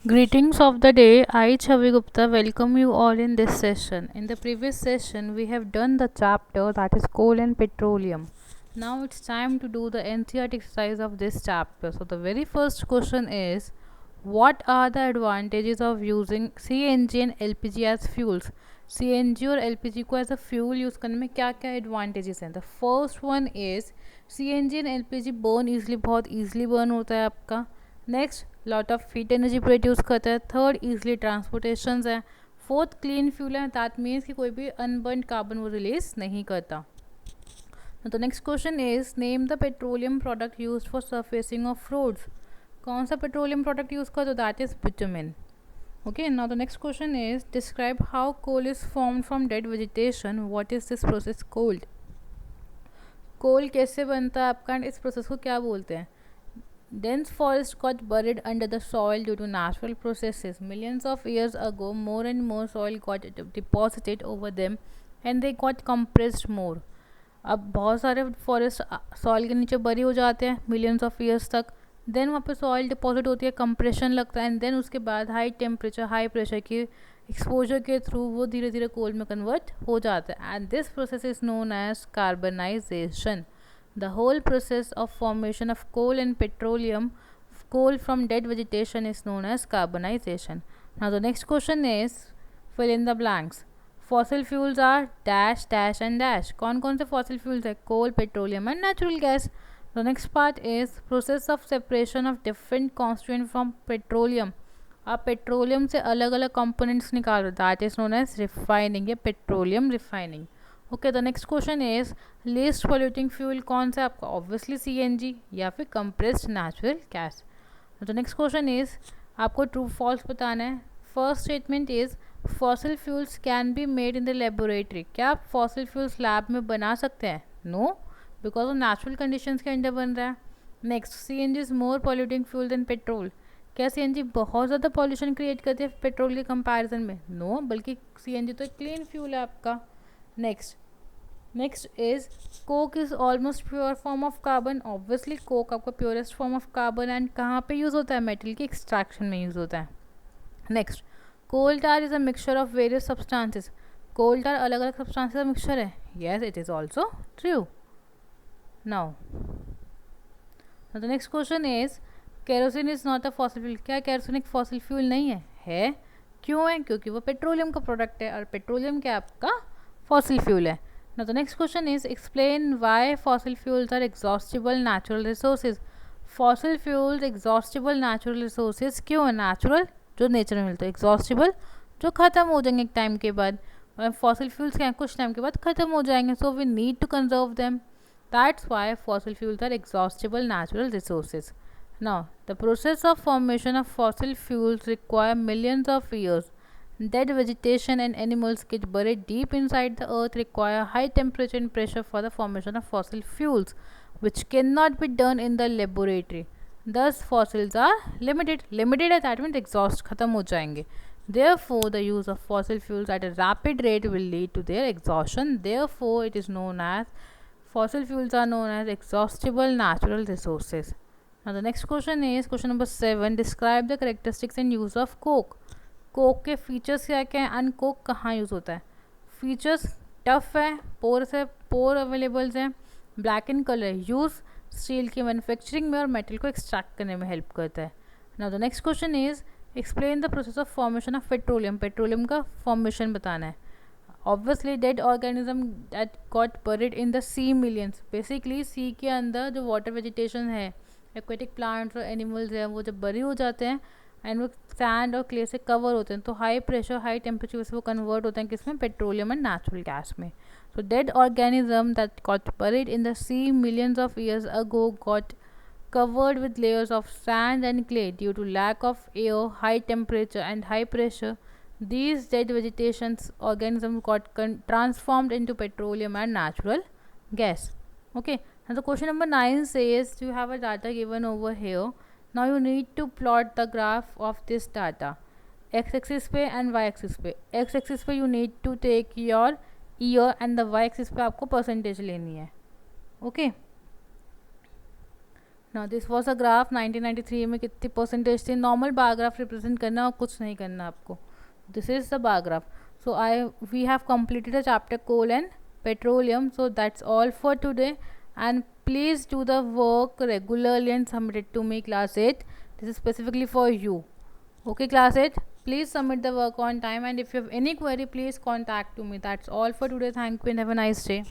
Greetings of the day. I, Chavi Gupta, welcome you all in this session. In the previous session, we have done the chapter that is coal and petroleum. Now it's time to do the NCERT exercise of this chapter. So, the very first question is, what are the advantages of using CNG and LPG as fuels? CNG और LPG को as a fuel use करने में क्या क्या advantages हैं? The first one is CNG and LPG burn easily, बहुत easily burn होता है आपका. Next lot of heat energy produce करता है. थर्ड इजली ट्रांसपोर्टेशन है. फोर्थ क्लीन फ्यूल है. दैट मीन्स कि कोई भी अनबर्न कार्बन वो रिलीज नहीं करता. तो next question is name the petroleum product use for surfacing of roads. कौन सा पेट्रोलियम प्रोडक्ट यूज करते हो? That is bitumen. Okay, now the next question is describe how coal is formed from dead vegetation. What is this process called? कोल कैसे बनता है आपका, इस process को क्या बोलते हैं? Dense forests got buried under the soil due to natural processes. Millions of years ago, more and more soil got deposited over them and they got compressed more. अब बहुत सारे फॉरेस्ट सॉइल के नीचे बरी हो जाते हैं मिलियंस ऑफ ईयर्स तक. देन वहाँ पे सॉइल डिपॉजिट होती है, कंप्रेशन लगता है, एंड देन उसके बाद हाई टेम्परेचर हाई प्रेशर की एक्सपोजर के थ्रू वो धीरे धीरे कोल में कन्वर्ट हो जाता है. And this process is known as carbonisation. The whole process of formation of coal and petroleum, coal from dead vegetation, is known as carbonization. Now the next question is fill in the blanks. Fossil fuels are dash dash and dash. कौन कौन से fossil fuels है? Coal, petroleum and natural gas. The next part is process of separation of different constituent from petroleum. आप petroleum से अलग अलग components निकाल रहे, that is known as refining या petroleum refining. Okay, the next question is least polluting fuel कौन सा आपका? ऑब्वियसली सीएनजी या फिर compressed natural gas. The next question is आपको ट्रू फॉल्स बताना है. First statement is fossil fuels can be made in the laboratory. क्या आप फॉसिल फ्यूल्स लैब में बना सकते हैं? नो, बिकॉज वो नेचुरल कंडीशंस के अंडर बन रहा है. Next, CNG is more polluting fuel then petrol. क्या सीएनजी बहुत ज़्यादा पॉल्यूशन क्रिएट करती है पेट्रोल के कंपैरिजन में? नो, बल्कि सीएनजी तो एक क्लीन फ्यूल है आपका. Next is coke is almost pure form of carbon. Obviously coke आपका purest form of carbon and कहाँ पे यूज़ होता है? मेटल के एक्सट्रैक्शन में यूज़ होता है. Next, coal tar is a mixture of various substances. Coal tar अलग अलग सब्सटेंसेस का मिक्सचर है. Yes, it is also true. Now the next question is kerosene is not a fossil fuel. क्या kerosene एक fossil fuel नहीं है? क्यों है? क्योंकि वो पेट्रोलियम का प्रोडक्ट है और पेट्रोलियम क्या आपका फॉसिल फ्यूल है. Now the next question is explain why fossil fuels are exhaustible natural resources. Fossil fuels exhaustible natural resources क्यों है? Natural जो नेचर में मिलता है, exhaustible जो ख़त्म हो जाएंगे एक टाइम के बाद. फॉसिल फ्यूल्स क्या कुछ टाइम के बाद ख़त्म हो जाएंगे, so we need to conserve them. That's why fossil fuels are exhaustible natural resources. Now the process of formation of fossil fuels require millions of years. Dead vegetation and animals get buried deep inside the earth require high temperature and pressure for the formation of fossil fuels, which cannot be done in the laboratory. Thus, fossils are limited. Limited at that means exhaust खत्म हो जाएंगे. Therefore, the use of fossil fuels at a rapid rate will lead to their exhaustion. Therefore, it is known as fossil fuels are known as exhaustible natural resources. Now, the next question is question number 7. Describe the characteristics and use of coke. Coke के features क्या क्या हैं and Coke कहाँ use होता है? Features tough है, pores है, पोर availables हैं, black in colour, use steel की मैन्युफैक्चरिंग में और मेटल को एक्सट्रैक्ट करने में हेल्प करता है. Now the next question is explain the process of formation of petroleum. Petroleum का फॉर्मेशन बताना है. Obviously dead organism that got buried in the sea millions. Basically sea के अंदर जो वाटर वेजिटेशन है, एक्वेटिक प्लांट्स और एनिमल्स हैं, वो जब बरी हो जाते हैं एंड वो सैंड और क्ले से कवर होते हैं, तो हाई प्रेशर हाई टेम्परेचर से वो कन्वर्ट होते हैं किसमें? पेट्रोलियम एंड नेचुरल गैस में. So dead organism that got buried in the sea millions of years ago got covered with layers of sand and clay due to lack of air, high temperature and high pressure. These dead vegetations organisms got transformed into petroleum and natural gas. Okay, now the question number 9 says you have a data given over here. Now you need to plot the graph of this data. X axis पे and Y axis पे. X axis पे you need to take your year and the Y axis पे आपको percentage लेनी है. Okay. ना this was a graph 1993 में कितनी परसेंटेज थी. नॉर्मल बार ग्राफ रिप्रेजेंट करना और कुछ नहीं करना आपको. This is the bar graph. So we have completed the chapter coal and petroleum. So that's all for today, and please do the work regularly and submit it to me, class 8. This is specifically for you. Okay, class 8, please submit the work on time, and if you have any query, please contact to me. That's all for today. Thank you and have a nice day.